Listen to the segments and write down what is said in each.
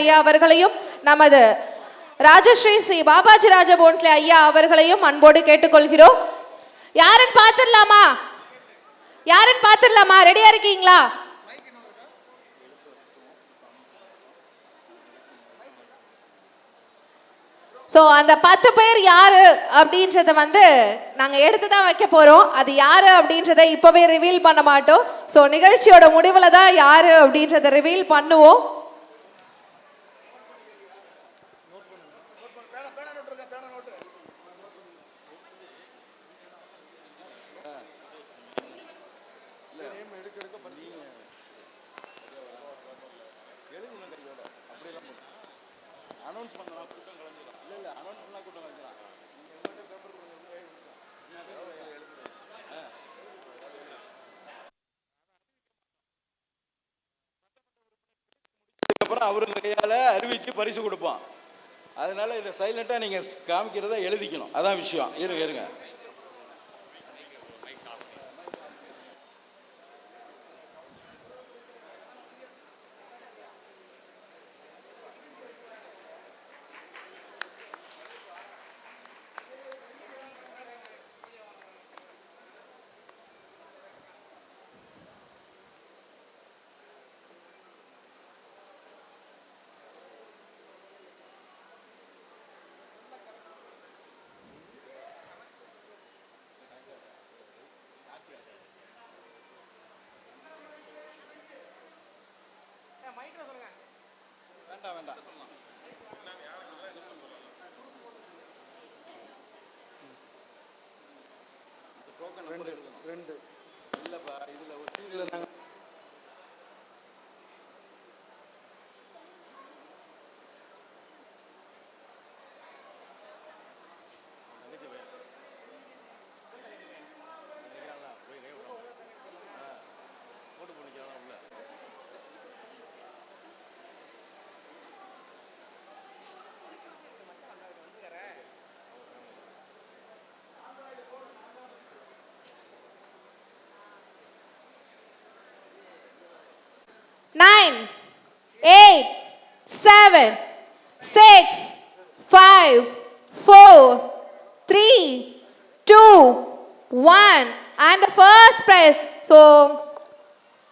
ஐயா அவர்களையும் நமது ராஜஸ்ரீ ஸ்ரீ பாபாஜி ராஜ போன்ஸ்லே ஐயா அவர்களையும் அன்போடு கேட்டுக்கொள்கிறோம். யாருன்னு பார்த்துடலாமா? ரெடியா இருக்கீங்களா? ஸோ அந்த 10 பேர் யாரு அப்படின்றத நாங்கள் எடுத்து தான் வைக்க போகிறோம். அது யாரு அப்படின்றத இப்போவே ரிவீல் பண்ண மாட்டோம். ஸோ நிகழ்ச்சியோட முடிவில் தான் யாரு அப்படின்றத ரிவீல் பண்ணுவோம். அவரு கையால அறிவிச்சு பரிசு கொடுப்பான். அதனால இதை சைலண்டா நீங்க காமிக்கிறத எழுதிக்கணும். அதான் விஷயம். இருங்க வேண்டாம். ரெண்டு இல்லப்பா, இதுல ஒரு சீரியல் நாங்க Nine, 8, 7, 6, 5, 4, 3, 2, 1 and the first prize. So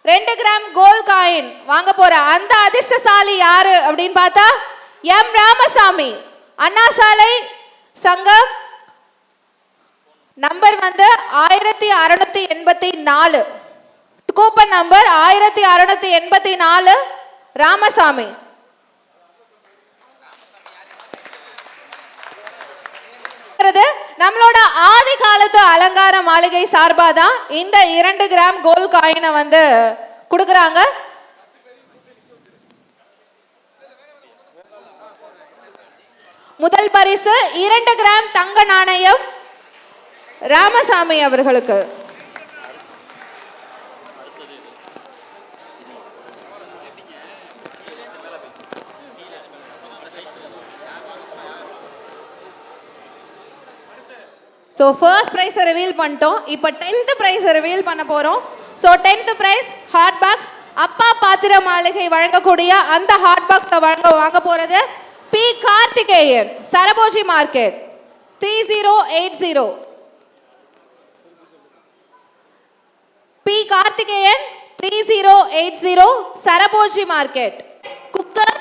2 gram gold coin வாங்க போற அந்த அதிர்ஷ்டசாலி யாரு அப்படின்னு பார்த்தா எம் ராமசாமி, அண்ணா சாலை சங்கம், நம்பர் 1684, கூப்பன் நம்பர் 1684, ராமசாமி. நம்மளோட ஆதி காலத்து அலங்கார மாளிகை சார்பா தான் இந்த 2 கிராம் கோல்ட் காயினை கொடுக்கறாங்க. முதல் பரிசு 2 கிராம் தங்க நாணயம் ராமசாமி அவர்களுக்கு. ஸோ ஃபர்ஸ்ட் ப்ரைஸை ரிவீல் பண்ணிட்டோம். இப்போ 10th ப்ரைஸை ரிவீல் பண்ண போகிறோம். So 10th prize hot box. அப்பா பாத்திர மாளிகை வழங்கக்கூடிய அந்த ஹாட் பாக்ஸை வாங்க போகிறது P Karthikeyan, Sarabhoji market 3080. P Karthikeyan 3080, Sarabhoji market. Cooker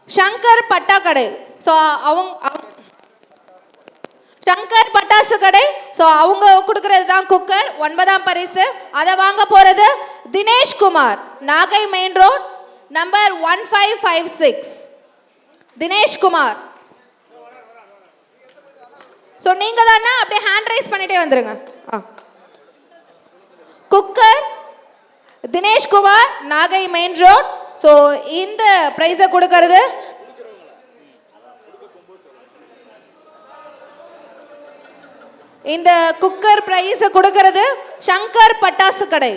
Shankar பட்டா கடை. ஸோ சங்கர் பட்டாசு கடை. ஸோ அவங்க கொடுக்கறது தான் குக்கர். 9ஆம் பரிசு. அதை வாங்க போறது Dinesh Kumar, Nagai main road, number 1556. Dinesh Kumar. So நீங்க தானே அப்படியே ஹேண்ட் ரைஸ் பண்ணிட்டே வந்துருங்க. Cooker Dinesh Kumar, Nagai main road. So இந்த பிரைஸை கொடுக்கறது இந்த குக்கர் பிரைஸை கொடுக்கறது சங்கர் பட்டாசு கடை.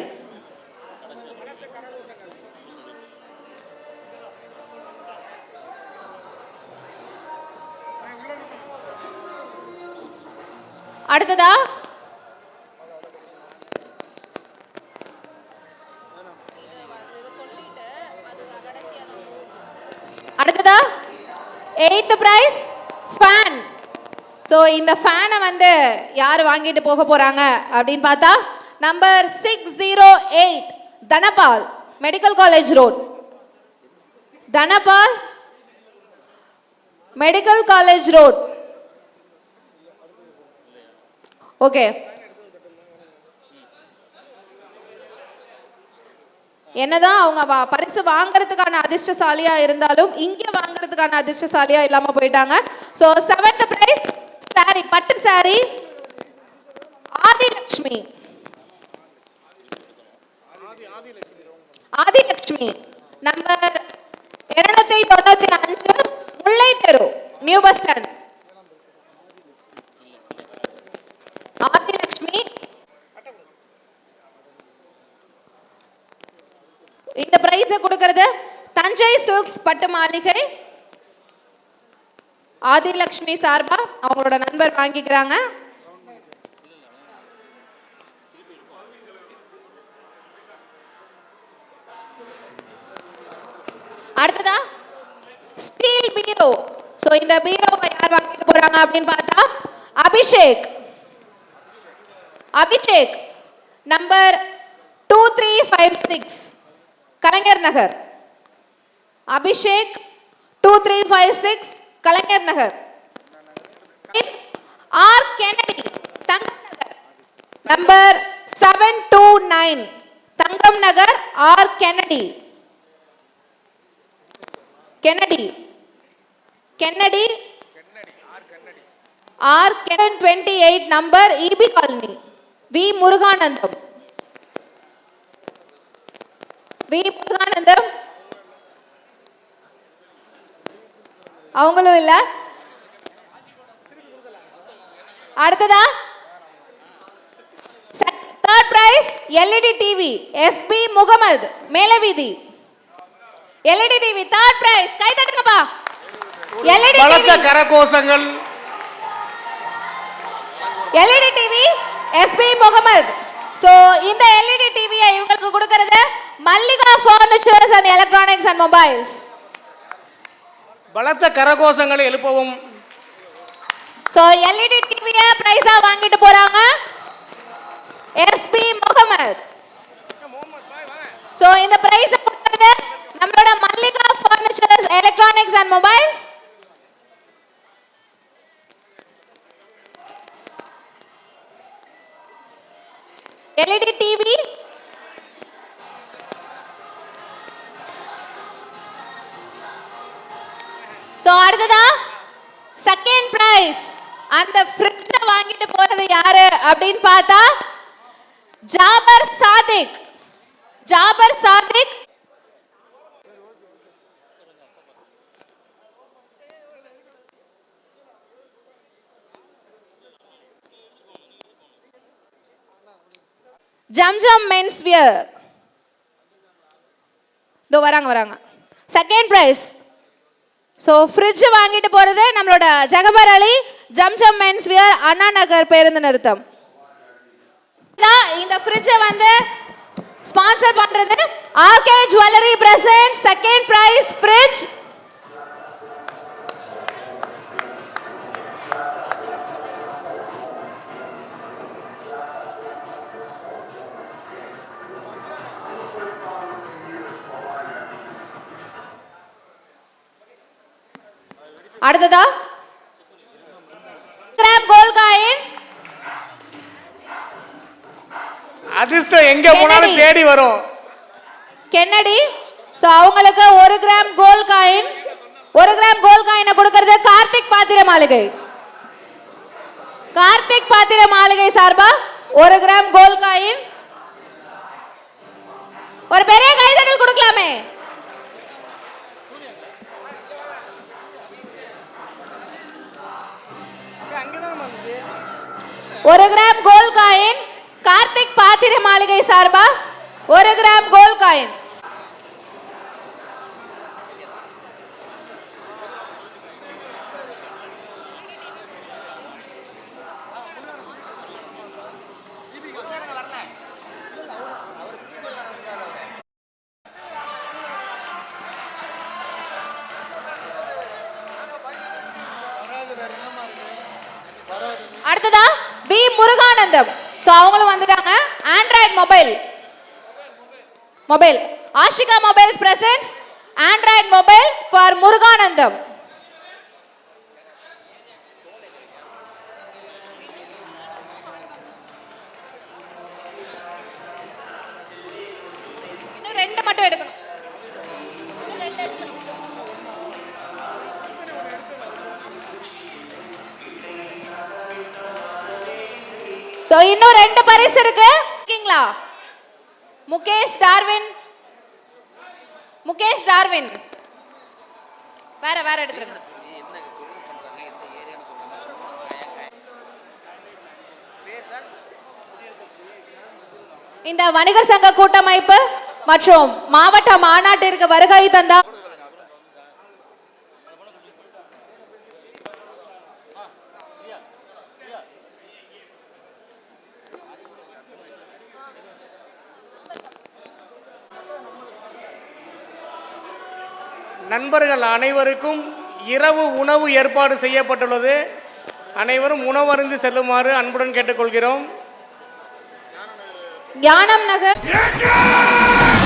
அடுத்ததா எய்த் பிரைஸ் ஃபேன். ஸோ இந்த ஃபேனை வந்து யார் வாங்கிட்டு போக போறாங்க அப்படின்னு பார்த்தா number 608 Dhanapal, medical college road. Dhanapal, medical college road. Okay, என்னதான் அவங்க பரிசு வாங்குறதுக்கான அதிர்ஷ்டசாலியா இருந்தாலும் இங்க வாங்குறதுக்கான அதிர்ஷ்டசாலியா இல்லாம போயிட்டாங்க. ஸோ 7th பிரைஸ் சாரி, பட்டு சாரி ஆதிலட்சுமி. ஆதிலட்சுமி நம்பர் 295 முல்லை தெரு, நியூ பஸ் ஸ்டாண்ட். ஆதிலட்சுமி. இந்த பிரைஸ் கொடுக்கிறது தஞ்சை சில்க்ஸ் பட்டு மாளிகை. ஆதிலட்சுமி சார்பா அவங்களோட நண்பர் வாங்கிக்கிறாங்க. அடுத்ததா ஸ்டீல் பீரோ. சோ இந்த பீரோவை யார் வாங்கிட்டு போறாங்க அப்படின்னு பார்த்தா Abhishek. Abhishek number 2356 Kalaignar Nagar. Abhishek 2356 Kalaignar Nagar. R Kennedy Thangam Nagar number 729 Thangam Nagar. R Kennedy. Kennedy Kennedy R 28 number EB colony. V Muruganandam. V Muruganandam அவங்களும் இல்ல. அடுத்ததா third prize LED TV SP Mohammed, Melaveethi. LED TV third prize. கை தட்டுங்கப்பா. எல்இடி பலத்த கரகோஷங்கள். LED TV SP Mohammed. So இந்த எல்இடி டிவியை இவங்களுக்கு கொடுக்கிறது Mallika furniture and electronics and mobiles. பலத்த கரகோஷங்களை எழுப்பவும். சோ எல்இடி டிவியை பிரைஸா வாங்கிட்டு போறாங்க எஸ்பி முகமது. சோ இந்த பிரைஸ் கொடுக்கிறது நம்மளோட Mallika furniture electronics and mobiles. LED TV so அடுத்ததா செகண்ட் பிரைஸ் அந்த ஃப்ரிட்ஜ் வாங்கிட்டு போறது யாரு அப்படின்னு பார்த்தா ஜாபர் சாதிக். Jafar Sadiq Zamzam men's wear. இதோ வராங்க. Second prize. ஸோ ஃப்ரிட்ஜ் வாங்கிட்டு போகிறது நம்மளோட ஜகபர் அலி, ஜம்ஜம் மென்ஸ் வியர், அண்ணா நகர் பேருந்து நிறுத்தம். இந்த ஃப்ரிட்ஜை வந்து ஸ்பான்சர் பண்றது RK jewellery present second prize fridge. அடுத்ததா கிராம் கோல்ட் காயின். அதிர்ஷ்டம் எங்க போனாலும் தேடி வரும். கென்னடி. சோ அவங்களுக்கு 1 gram gold coin. 1 gram gold காயினை கொடுக்கிறது கார்த்திக் பாத்திர மாளிகை. கார்த்திக் பாத்திர மாளிகை சார்பா 1 கிராம் கோல்ட் காயின். ஒரு பெரிய கைதட்டல் கொடுக்கலாமே. ஒரு கிராம் கோல்ட் காயின் கார்த்திக் பாத்திர மாளிகை சார்பா 1 gram gold coin. Muruganandam. So அவங்களும் வந்துட்டாங்க. Android mobile Ashika mobiles presents android mobile for Muruganandam. இன்னும் 2 மட்டும் எடுக்கணும். சோ இன்னும் 2 பரிசு இருக்கு. ஓகேங்களா? முகேஷ் டார்வின் வேற எடுத்துருங்க. இந்த வணிகர் சங்க கூட்டமைப்பு மற்றும் மாவட்ட மாநாட்டிற்கு வருகை தந்த நண்பர்கள் அனைவருக்கும் இரவு உணவு ஏற்பாடு செய்யப்பட்டுள்ளது. அனைவரும் உணவருந்து செல்லுமாறு அன்புடன் கேட்டுக்கொள்கிறோம். ஞானம் நகர்